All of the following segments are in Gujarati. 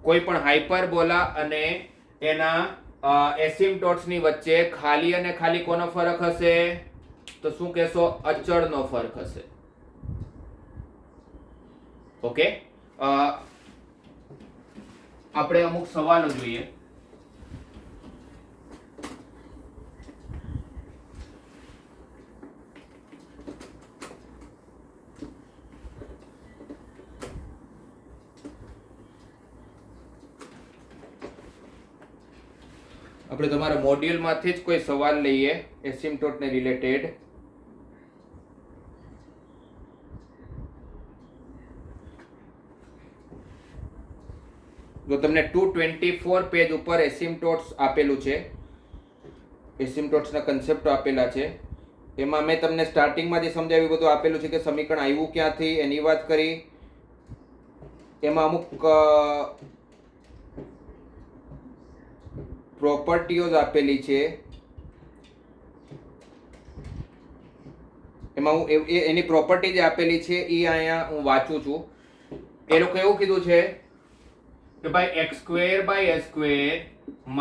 કોઈ પણ હાઇપરબોલા અને એના એસિમ્પટોટ્સની વચ્ચે ખાલી અને ખાલી કોનો ફરક હશે? તો શું કહેશો? અચળનો ફરક હશે. ઓકે, આપણે અમુક સવાલો જોઈએ. આપણે તમારા મોડ્યુલમાંથી જ કોઈ સવાલ લઈએ એસિમ્પટોટને રિલેટેડ. જો તમને 224 પેજ ઉપર એસિમ્પટોટ્સ આપેલું છે, એસિમ્પટોટ્સના કન્સેપ્ટો આપેલા છે, એમાં મેં તમને સ્ટાર્ટિંગમાં જે સમજાવ્યું બધું આપેલું છે કે સમીકરણ આવ્યું ક્યાંથી એની વાત કરી. એમાં અમુક પ્રોપર્ટીઓ આપેલી છે, એમાં હું એની પ્રોપર્ટી જે આપેલી છે એ અહીંયા હું વાંચું છું. એ લોકો એવું કીધું છે કે ભાઈ x square by a square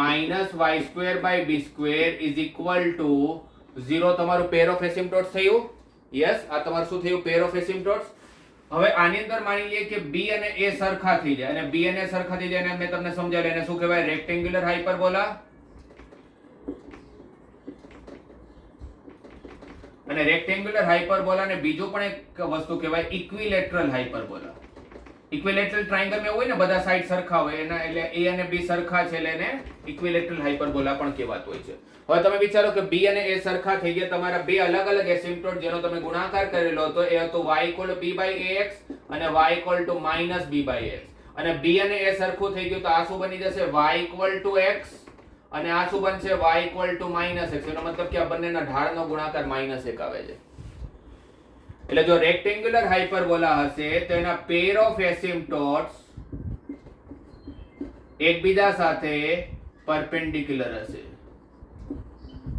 minus y square by b square is equal to 0. તમારું પેર ઓફ એસિમ્પટોટ્સ થયું. યસ, આ તમારું શું થયું? Pair of asymptotes. હવે આની અંદર માની લઈએ કે b અને a સરખા થઈ જાય, અને b અને a સરખા થઈ જાય, અને મેં તમને સમજાવ્યું એને શું કહેવાય? Rectangular hyperbola. અને રેક્ટેન્ગ્યુલર હાઇપરબોલા ને બીજું પણ એક વસ્તુ કહેવાય ઇક્વિલેટરલ હાઇપરબોલા. ઇક્વિલેટરલ ટ્રાયેંગલ માં હોય ને, બધા સાઈડ સરખા હોય, એના એટલે a અને b સરખા છે એટલે એને ઇક્વિલેટરલ હાઇપરબોલા પણ કહેવાતું હોય છે. હવે તમે વિચારો કે b અને a સરખા થઈ ગયા, તમારા બે અલગ અલગ એસિમ્પટોટ જેનો તમે ગુણાકાર કરેલો હતો એ હતો y = b / ax અને y = -b / x. અને b અને a સરખું થઈ ગયું તો આ શું બની જશે? y = x અને આ શું બનશે? y = -x. એનો મતલબ કે આ બંનેના ઢાળનો ગુણાકાર -1 આવે છે. એટલે જો રેક્ટેન્ગ્યુલર હાઇપરબોલા હશે તો એના પેર ઓફ એસિમ્પટોટ્સ એકબીજા સાથે પરપેન્ડિક્યુલર હશે.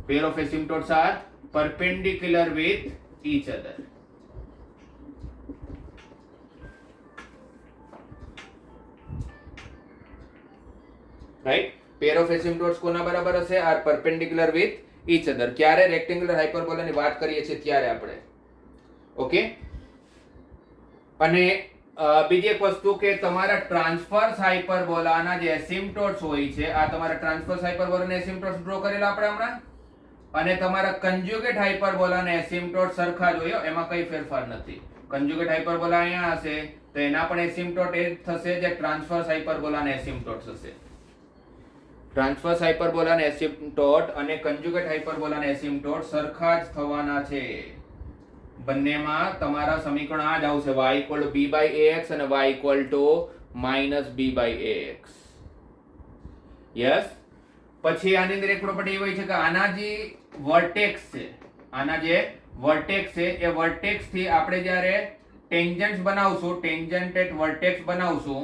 Pair of asymptotes are perpendicular with each other. Right? Pair of asymptotes કોના બરાબર હશે? Are perpendicular with each other. ક્યારે રેક્ટેન્ગ્યુલર હાઇપરબોલાની વાત કરીએ છીએ ત્યારે આપણે. ઓકે, અને બીજી એક વસ્તુ કે તમારા ટ્રાન્સફર્સ હાઇપરબોલાના જે એસિમ્પટોટ્સ હોય છે, આ તમારા ટ્રાન્સફર્સ હાઇપરબોલાના એસિમ્પટોટ્સ ડ્રો કરેલા આપણે હમણાં, અને તમારા કન્જ્યુગેટ હાઇપરબોલાના એસિમ્પટોટ સરખા જ હોય, એમાં કઈ ફેરફાર નથી. કન્જ્યુગેટ હાઇપરબોલા અહીંયા હશે તો એના પણ એસિમ્પટોટ એ જ થશે જે ટ્રાન્સફર્સ હાઇપરબોલાના એસિમ્પટોટ્સ હશે. ટ્રાન્સફર્સ હાઇપરબોલાના એસિમ્પટોટ અને કન્જ્યુગેટ હાઇપરબોલાના એસિમ્પટોટ સરખા જ થવાના છે. બંનેમાં તમારા સમીકરણ આ જ આવશે, y = b / ax અને y = -b / ax. યસ. પછી આની અંદર એક પ્રોપર્ટી હોય છે કે આના જે વર્ટેક્સ છે, આના જે વર્ટેક્સ છે એ વર્ટેક્સ થી આપણે જ્યારે ટેન્જન્ટ્સ બનાવશું, ટેન્જન્ટ એટ વર્ટેક્સ બનાવશું,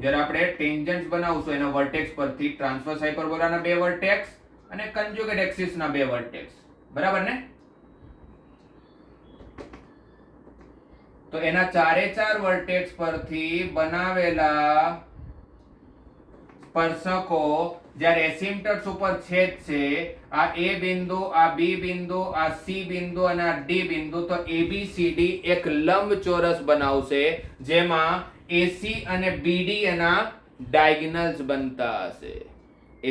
જ્યારે આપણે ટેન્જન્ટ્સ બનાવશું એના વર્ટેક્સ પરથી, ટ્રાન્સવર્સ હાઇપરબોલાના બે વર્ટેક્સ અને કન્જ્યુગેટ એક્સિસ ના બે વર્ટેક્સ, બરાબર ને? તો એના ચારે ચાર વર્ટેક્સ પરથી બનાવેલા સ્પર્શકો જ્યારે એસિમ્પટોટ્સ ઉપર છેદશે, આ a બિંદુ, આ b બિંદુ, આ c બિંદુ અને આ d બિંદુ, તો ABCD એક લંબચોરસ બનાવશે જેમાં AC અને BD એના ડાયગોનલ્સ બનતા હશે.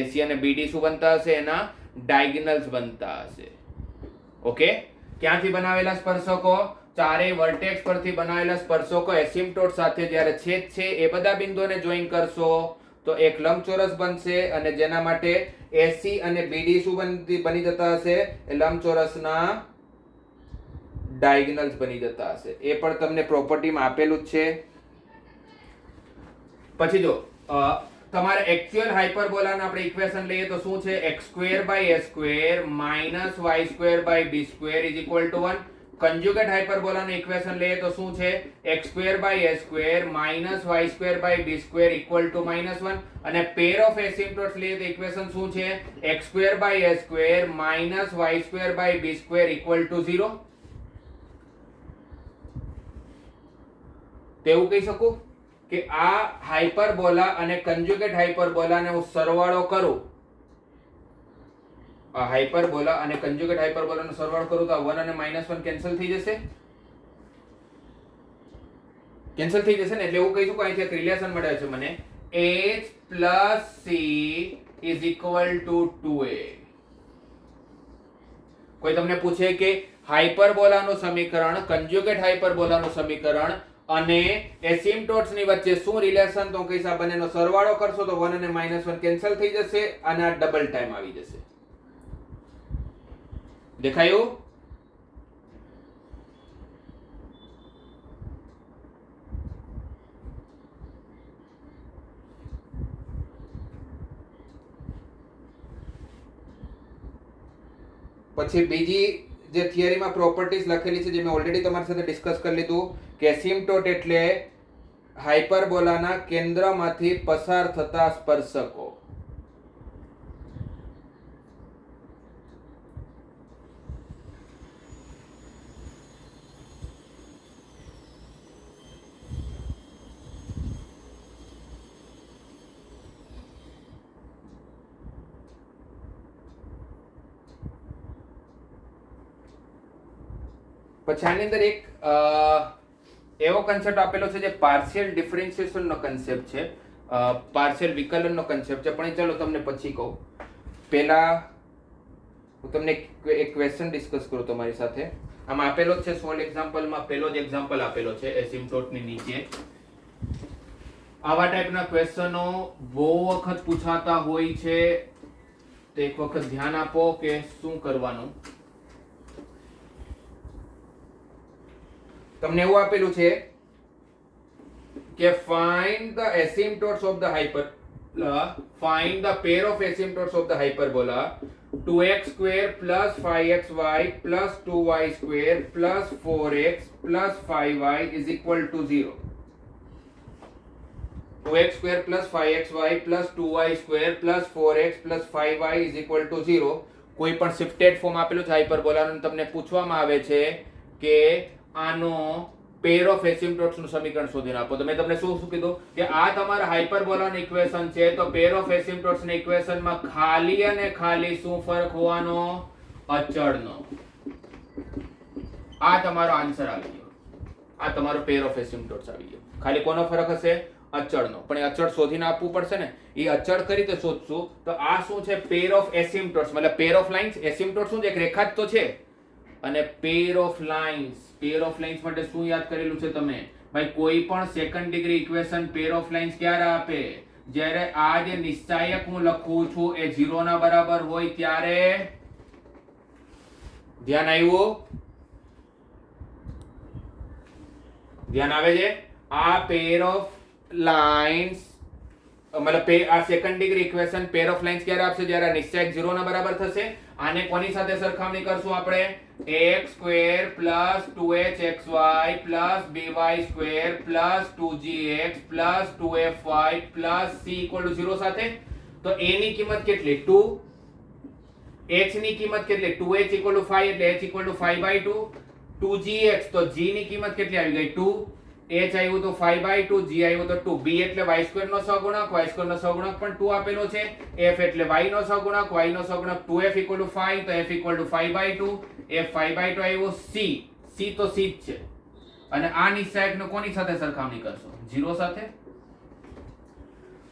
AC અને BD શું બનતા હશે? એના ડાયગોનલ્સ બનતા હશે. ઓકે, ક્યાંથી બનાવેલા સ્પર્શકો? ચારેય વર્ટેક્સ પરથી બનાવેલા સ્પર્શકો એસિમ્પટોટ સાથે જ્યારે છેદશે એ બધા બિંદુઓને જોઈન કરશો તો એક લંબચોરસ બનશે, અને જેના માટે AC અને BD શું બની જતા હશે? એ લંબચોરસના ડાયગોનલ્સ બની જતા હશે. એ પણ તમને પ્રોપર્ટીમાં આપેલું જ છે. પછી જો તમારે એક્ચ્યુઅલ હાઇપરબોલાના આપણે ઇક્વેશન લઈએ તો શું છે? x² / a² - y² / b² = 1. Conjugate હાઇપરબોલાનું equation લઈએ તો શું છે? x² / a² - y² / b² = -1. અને પેર ઓફ એસિમ્પટોટ્સ લઈએ તો ઇક્વેશન શું છે? x² / a² - y² / b² = 0. તો એવું કહી શકું કે આ હાઇપરબોલા અને કન્જ્યુગેટ હાઇપરબોલાને હું સરવાળો કરું, આ હાઇપરબોલા અને કન્જ્યુગેટ હાઇપરબોલાનો સરવાળો કરું તો આ 1 અને -1 કેન્સલ થઈ જશે, કેન્સલ થઈ જશે ને. એટલે એવું કહી શકું અહીંથી એક રિલેશન મળે છે મને, h plus c is equal to 2a. કોઈ તમને પૂછે કે હાઇપરબોલાનું સમીકરણ, કન્જ્યુગેટ હાઇપરબોલાનું સમીકરણ અને એસિમ્પટોટ્સ ની વચ્ચે શું રિલેશન, તો કહીશ આ બંનેનો સરવાળો કરશો તો 1 અને -1 કેન્સલ થઈ જશે અને આ ડબલ ટાઈમ આવી જશે. દેખાયું? પછી બીજી જે થિયરીમાં પ્રોપર્ટીઝ લખેલી છે જે મેં ઓલરેડી તમારી સાથે ડિસ્કસ કરી લીધું કે એસિમ્પટોટ એટલે હાઇપરબોલાના કેન્દ્રમાંથી પસાર થતા સ્પર્શકો. પછી આની અંદર એક એવો કન્સેપ્ટ આપેલો છે જે પાર્શિયલ ડિફરન્શિએશન નો કન્સેપ્ટ છે, પાર્શિયલ વિકલન નો કન્સેપ્ટ છે, પણ એ ચાલો તમને પછી કહું. પહેલા હું તમને એક ક્વેશ્ચન ડિસ્કસ કરું તમારી સાથે. આમાં આપેલો જ છે સોલ્વ એક્ઝામ્પલમાં, પહેલો જ એક્ઝામ્પલ આપેલો છે એસિમ્પટોટ ની નીચે. આવા ટાઈપના ક્વેશ્ચનો બહુ વખત પૂછાતા હોય છે, તો એક વખત ધ્યાન આપો કે શું કરવાનું. તમને એવું આપેલું છે કે find the asymptotes of the hyperbola, find the pair of asymptotes of the hyperbola 2x square plus 5xy plus 2y square plus 4x plus 5y is equal to 0. 2x square plus 5xy plus 2y square plus 4x plus 5y is equal to 0. કોઈ પણ શિફ્ટેડ ફોર્મ આપેલું છે હાઇપરબોલાનું, તમને પૂછવામાં આવે છે કે આનો પેર ઓફ એસિમ્પટોટ્સ નું સમીકરણ શોધીને આપો. તો મેં તમને શું કીધું કે આ તમારા હાઇપરબોલાનું ઇક્વેશન છે, તો પેર ઓફ એસિમ્પટોટ્સ ના ઇક્વેશનમાં ખાલી અને ખાલી શું ફરક હોવાનો? અચળનો. આ તમારો આન્સર આવી ગયો, આ તમારો પેર ઓફ એસિમ્પટોટ્સ આવી ગયો. ખાલી કોનો ફરક હશે? અચળનો. પણ એ અચળ શોધીને આપવું પડશે ને. એ અચળ કઈ રીતે શોધશું? તો આ શું છે? પેર ઓફ એસિમ્પટોટ્સ, મતલબ પેર ઓફ લાઇન્સ. એસિમ્પટોટ શું છે? એક રેખા જ તો છે. અને pair of lines, pair of lines માટે શું યાદ કરેલું છે તમે? ભાઈ કોઈ પણ second degree equation pair of lines ક્યારે આપે? જ્યારે આ જે નિશ્ચાયક હું લખું છું એ 0 ના બરાબર હોય ત્યારે. ધ્યાન આવ્યું? ધ્યાન આવે છે? આ પેર ઓફ લાઇન્સ મતલબ આ second degree equation pair of lines ક્યારે આપશે? જ્યારે નિશ્ચાયક 0 ના બરાબર થશે. આને કોની સાથે સરખામણી કરશું આપણે? x square plus 2hxy plus by square plus 2gx plus 2fy plus c equal to 0 સાથે. તો a ની કિંમત કેટલી? 2. h ની કિંમત કેટલી? 2h ઇક્વલ ટુ 5 એટલે h ઇક્વલ ટુ 5/2. 2gx તો g ની કિંમત કેટલી આવી ગઈ? 2. h આવ્યું તો 5/2, g આવ્યું તો 2. b એટલે y સ્ક્વેર નો સહગુણક, y સ્ક્વેર નો સહગુણક પણ 2 આપેલો છે. f એટલે y નો સહગુણક, y નો સહગુણક 2f ઇક્વલ ટુ 5, તો f ઇક્વલ ટુ 5/2, f 5/2 આવ્યો. c તો c જ છે. અને આ નિશ્ચાયકને કોની સાથે સરખામણી કરશો? 0 સાથે.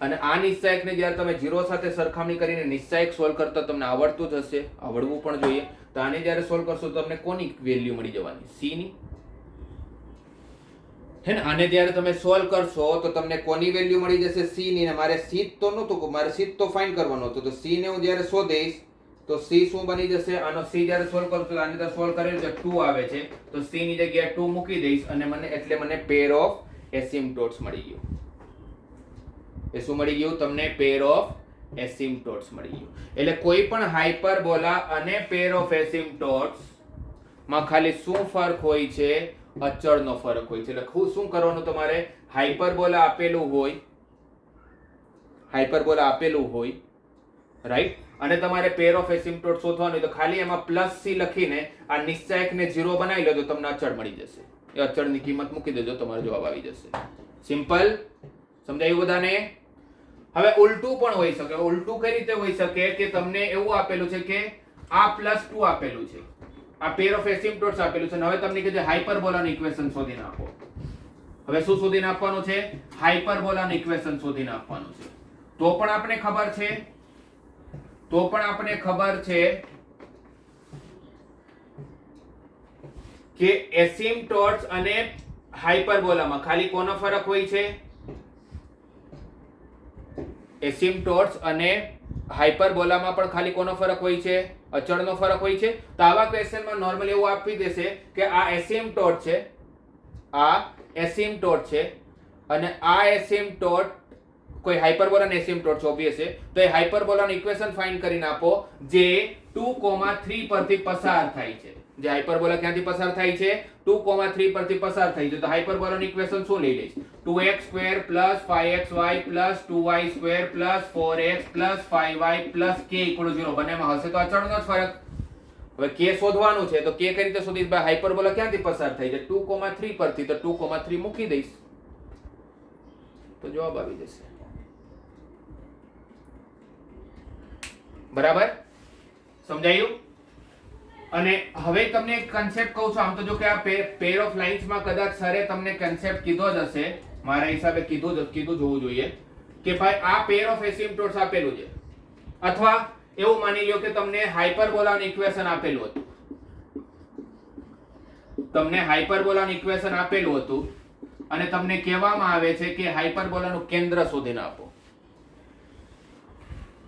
અને આ નિશ્ચાયકને જ્યારે તમે 0 સાથે સરખામણી કરીને નિશ્ચાયક સોલ્વ કરતા તમને આવડતું જ હશે, આવડવું પણ જોઈએ. તો આને જ્યારે સોલ્વ કરશો તો તમને કોની વેલ્યુ મળી જવાની? c ની. હે ને? આને જ્યારે તમે સોલ્વ કરશો તો તમને કોની વેલ્યુ મળી જશે? c ની. ને મારે c તો નહોતું, મારે c તો ફાઇન્ડ કરવાનો હતો. તો c ને હું જ્યારે શોધીશ તો c શું બની જશે? આનો c જ્યારે સોલ્વ કરશો તો આની અંદર સોલ્વ કરેલું છે 2 આવે છે, તો c ની જગ્યાએ 2 મૂકી દઈશ અને મને પેર ઓફ એસિમ્પટોટ્સ મળી ગયું. એ શું મળી ગયું તમને? પેર ઓફ એસિમ્પટોટ્સ મળી ગયું. એટલે કોઈ પણ હાઇપરબોલા અને પેર ઓફ એસિમ્પટોટ્સ માં ખાલી શું ફરક હોય છે? અચળનો ફરક હોય છે. એટલે શું કરવાનું તમારે? હાઇપરબોલા આપેલું હોય, હાઇપરબોલા આપેલું હોય રાઈટ. અને તમારે પેર ઓફ એસિમ્પટોટ શોધવાનું હોય તો ખાલી એમાં પ્લસ સી લખીને આ નિશ્ચાયકને 0 બનાવી લો તો તમને અચળ મળી જશે. એ અચળની કિંમત મૂકી દેજો, તમારો જવાબ આવી જશે. સિમ્પલ. સમજાયું બધાને? હવે ઉલટું પણ હોઈ શકે. ઉલટું કઈ રીતે હોઈ શકે કે તમને એવું આપેલું છે કે આ +2 આપેલું છે, આ પેર ઓફ એસિમ્પટોટ્સ આપેલું છે, અને હવે તમને કહે છે હાઇપરબોલાનું ઇક્વેશન શોધીને આપો. હવે શું શોધીને આપવાનું છે? હાઇપરબોલાનું ઇક્વેશન શોધીને આપવાનું છે. તો પણ આપણે ખબર છે કે એસિમ્પટોટ્સ અને હાઇપરબોલામાં ખાલી કોનો ફરક હોય છે? એસિમ્પટોટ્સ અને હાઇપરબોલામાં પણ ખાલી કોનો ફરક હોય છે? અચળનો ફરક હોય છે. તો આવા ક્વેશ્ચનમાં નોર્મલી એવું આપી દેશે કે આ એસિમ્પટોટ છે, આ એસિમ્પટોટ છે, અને આ એસિમ્પટોટ કોઈ હાઇપરબોલાનો એસિમ્પટોટ છે ઓબ્વિયસ છે, તો એ હાઇપરબોલાનું ઇક્વેશન ફાઇન્ડ કરીને આપો જે 2,3 પરથી પસાર થાય છે. જે હાઇપરબોલા ક્યાંથી પસાર થાય છે? 2,3 પરથી પસાર થાય છે. તો હાઇપરબોલાનું ઇક્વેશન શું લઈ લઈશ? 2x² + 5xy + 2y² + 4x + 5y + k = 0. બંનેમાં હશે તો અચળનો જ ફરક. હવે k શોધવાનું છે તો k કઈ રીતે શોધીશ? ભાઈ હાઇપરબોલા ક્યાંથી પસાર થાય છે? 2,3 પરથી. તો 2,3 મૂકી દઈશ તો જવાબ આવી જશે. બરાબર? સમજાયું? અને હવે તમને એક કન્સેપ્ટ કહું છું. આમ તો જો કે આ પેર ઓફ લાઇન્સમાં કદાચ સરે તમને કન્સેપ્ટ કીધો જ હશે, મારા હિસાબે કીધું જોવું જોઈએ કે ભાઈ આ પેર ઓફ એસિમ્પટોટ્સ આપેલું છે, અથવા એવું માની લ્યો કે તમને હાઇપરબોલાનું ઇક્વેશન આપેલું હતું. તમને હાઇપરબોલાનું ઇક્વેશન આપેલું હતું અને તમને કહેવામાં આવે છે કે હાઇપરબોલાનું કેન્દ્ર શોધીને આપો.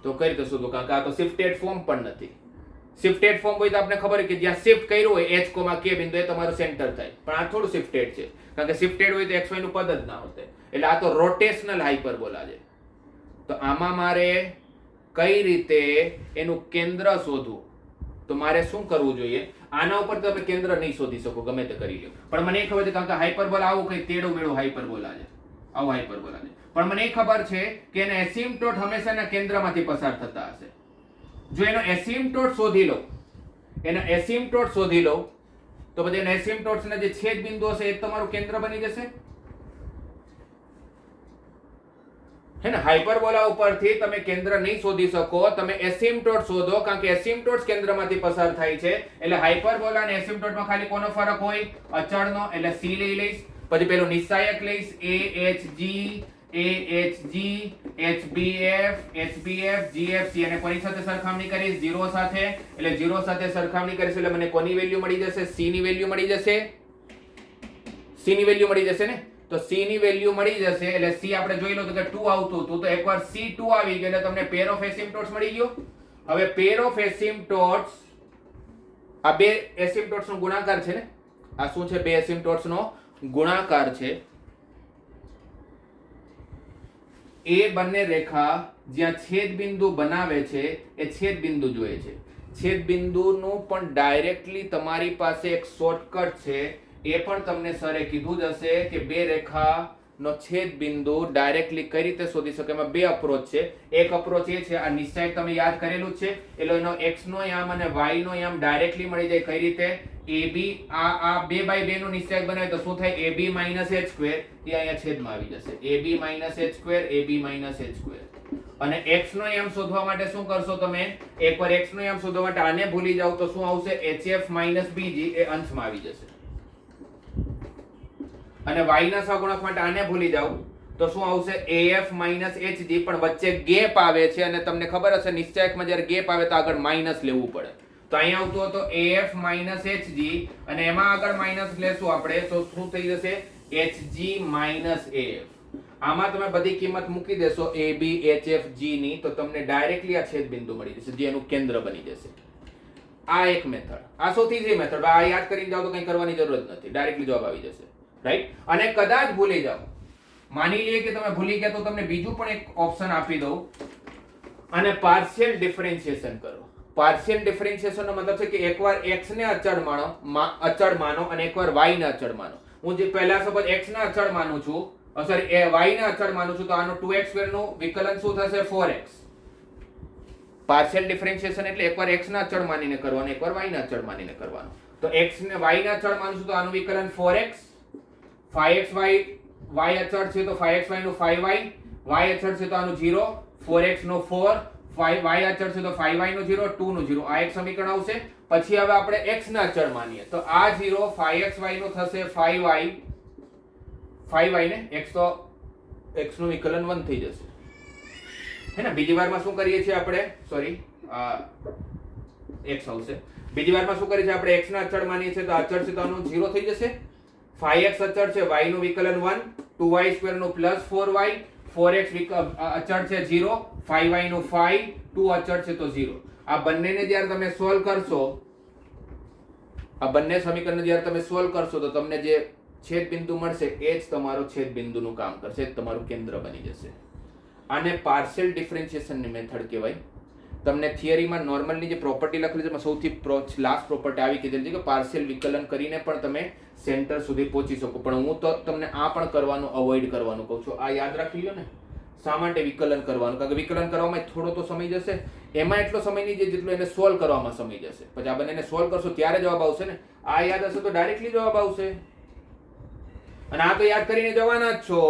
તો કઈ રીતે શોધો? કારણ કે આ તો શિફ્ટેડ ફોર્મ પણ નથી. શિફ્ટેડ ફોર્મ હોય તો આપણે ખબર છે કે જ્યાં શિફ્ટ કર્યું હોય h, k બિંદુ એ તમારું સેન્ટર થાય. પણ આ થોડું શિફ્ટેડ છે, કારણ કે શિફ્ટેડ હોય તો xy નું પદ જ ના હોતે. એટલે આ તો રોટેશનલ હાઇપરબોલા છે. તો આમાં મારે કઈ રીતે એનું કેન્દ્ર શોધવું? તો મારે શું કરવું જોઈએ? આના ઉપર તમે કેન્દ્ર નહીં શોધી શકો, ગમે તે કરી લો. પણ મને એ ખબર છે કારણ કે હાઇપરબોલા આવું કઈ તેડું મેળું હાઇપરબોલા છે, આવું હાઇપરબોલા છે. પણ મને એ ખબર છે કે એના એસિમ્પટોટ હંમેશા એના કેન્દ્રમાંથી પસાર થતા હશે. જો એનો એસિમ્પટોટ શોધી લો તો પછી એના એસિમ્પટોટ્સના જે છેદ બિંદુ હશે એ તમારું કેન્દ્ર બની જશે. હે ને? હાઇપરબોલા ઉપરથી તમે કેન્દ્ર નહીં શોધી શકો, તમે એસિમ્પટોટ શોધો, કારણ કે એસિમ્પટોટ્સ કેન્દ્રમાંથી પસાર થાય છે. એટલે હાઇપરબોલા અને એસિમ્પટોટમાં ખાલી કોનો ફરક હોય? અચળનો. એટલે c લઈ લઈશ. પછી પેલું નિશ્ચાયક લઈશ AHG, HBF, GFC, અને કોની સાથે સરખામણી કરીશ? 0 સાથે. એટલે 0 સાથે સરખામણી કરીશ એટલે મને કોની વેલ્યુ મળી જશે? c ની વેલ્યુ મળી જશે. c ની વેલ્યુ મળી જશે ને? તો c ની વેલ્યુ મળી જશે એટલે c આપણે જોઈ લો તો કે 2 આવતું હતું, તો એકવાર c2 આવી ગયો એટલે તમને પેર ઓફ એસિમ્પટોટ્સ મળી ગયો. હવે પેર ઓફ એસિમ્પટોટ્સ, આ બે એસિમ્પટોટ્સ નો ગુણાકાર છે ને? આ શું છે? બે એસિમ્પટોટ્સ નો ગુણાકાર છે. એ બંને રેખા જ્યાં છેદ બિંદુ બનાવે છે એ છેદ બિંદુ જોઈએ છે. છેદ બિંદુનું પણ ડાયરેક્ટલી તમારી પાસે એક શોર્ટકટ છે. એ પણ તમને સરે કીધું જ હશે કે બે રેખાનો છેદ બિંદુ ડાયરેક્ટલી કઈ રીતે શોધી શકે. એમાં બે અપ્રોચ છે. એક અપ્રોચ એ છે, આ નિશ્ચય તમે યાદ કરેલું છે, એટલે એનો x નો યામ અને y નો યામ ડાયરેક્ટલી મળી જાય. કઈ રીતે? AB આ 2/2 નું નિશ્ચય બનાવે તો શું થાય? AB - h², એ અહીંયા છેદમાં આવી જશે. AB - h². અને x નો યામ શોધવા માટે શું કરશો તમે? એકવાર x નો યામ શોધવા માટે આને ભૂલી જાવ તો શું આવશે? HF - BG, એ અંશમાં આવી જશે. અને y ના સહગુણક માટે આને ભૂલી જાવ તો શું આવશે? AF - HG, પણ વચ્ચે ગેપ આવે છે અને તમને ખબર હશે નિશ્ચયકમાં જ્યારે ગેપ આવે તો આગળ માઈનસ લેવું પડે. તો અહીંયા આવતું હતું AF - HG, અને એમાં આગળ માઈનસ લેશું આપણે તો શું થઈ જશે? HG - AF. આમાં તમે બધી કિંમત મૂકી દેશો AB, HF, G ની, તો તમને ડાયરેક્ટલી આ છેદ બિંદુ મળી જશે જે એનું કેન્દ્ર બની જશે. આ એક મેથડ, આ સૌથી ઈઝી મેથડ. આ યાદ કરીને જાવ તો કંઈ કરવાની જરૂર જ નથી, ડાયરેક્ટલી જવાબ આવી જશે. રાઈટ? અને કદાચ ભૂલી જાવ, માની લઈએ કે તમે ભૂલી ગયા તો તમને બીજું પણ એક ઓપ્શન આપી દઉં અને પાર્શિયલ ડિફરન્શિએશન કરો. પાર્શિયલ ડિફરન્શિએશન નો મતલબ છે કે એકવાર x ને અચળ માનો અને એકવાર y ને અચળ માનો. હું જે પહેલા સપોઝ x ને અચળ માનું છું, સોરી y ને અચળ માનું છું, તો આનો 2x² નું વિકલન શું થશે? 4x. પાર્શિયલ ડિફરન્શિએશન એટલે એકવાર x ના અચળ માનીને કરવાનું, એકવાર y ના અચળ માનીને કરવાનું. તો x ને y ના અચળ માનશું તો આનું વિકલન 4x, 5xy y અચળ છે તો 5xy નું 5y, y અચળ છે તો આનું 0, 4x નો 4, 5y અચળ છે તો 5y નો 0, 2 નો 0. આ એક સમીકરણ આવશે. પછી હવે આપણે x ના અચળ માનીએ તો આ 0 5xy નો થશે 5y, 5y ને x તો x નું વિકલન 1 થઈ જશે. હે ને? બીજી વારમાં શું કરીએ છીએ આપણે, સોરી x આવશે. બીજી વારમાં શું કરીએ છીએ આપણે, x ના અચળ માનીએ છીએ તો અચળ છે તો આનું 0 થઈ જશે. 5x અચળ છે, y નું વિકલન 1, 2y² નું પ્લસ 4y, 4x અચળ છે 0, 5y નું 5, 2 અચળ છે તો 0. આ બંનેને જ્યારે તમે સોલ્વ કરશો, આ બંને સમીકરણને જ્યારે તમે સોલ્વ કરશો તો તમને જે છેદ બિંદુ મળશે એ જ તમારો છેદ બિંદુનું કામ કરશે, એ જ તમારું કેન્દ્ર બની જશે. આને પાર્શિયલ ડિફરન્શિએશનની મેથડ કહેવાય. તમને થિયરીમાં નોર્મલની જે પ્રોપર્ટી લખેલી છે એમાં સૌથી લાસ્ટ પ્રોપર્ટી આવી કીધેલી છે કે પાર્શિયલ વિકલન કરીને પણ તમે સેન્ટર સુધી પહોંચી શકો. પણ હું તો તમને આ પણ કરવાનું અવોઇડ કરવાનું કહું છું. આ યાદ રાખી લો ને, શા માટે વિકલન કરવાનું? કારણ કે વિકલન કરવામાં થોડો તો સમય જશે, એમાં એટલો સમય નહીં જેટલો એને સોલ્વ કરવામાં સમય જશે. પછી આ બંનેને સોલ્વ કરશો ત્યારે જવાબ આવશે ને. આ યાદ હશે તો ડાયરેક્ટલી જવાબ આવશે, અને આ તો યાદ કરીને જવાના જ છો.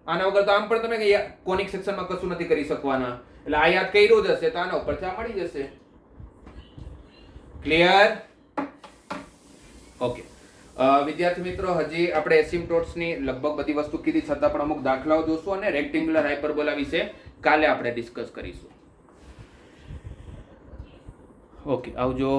આના વગર તો આમ પણ તમે કોનિક સેક્શનમાં કશું નથી કરી શકવાના. એટલે આ યાદ કર્યું જ હશે તો આના ઉપરથી આ મળી જશે. ક્લિયર? ઓકે વિદ્યાર્થી મિત્રો, હજી આપણે એસિમ્પટોટ્સની લગભગ બધી વસ્તુ કીધી, છતાં પણ અમુક દાખલાઓ જોશું અને રેક્ટેન્ગ્યુલર હાઇપરબોલા વિશે કાલે આપણે ડિસ્કસ કરીશું. ઓકે, આવજો.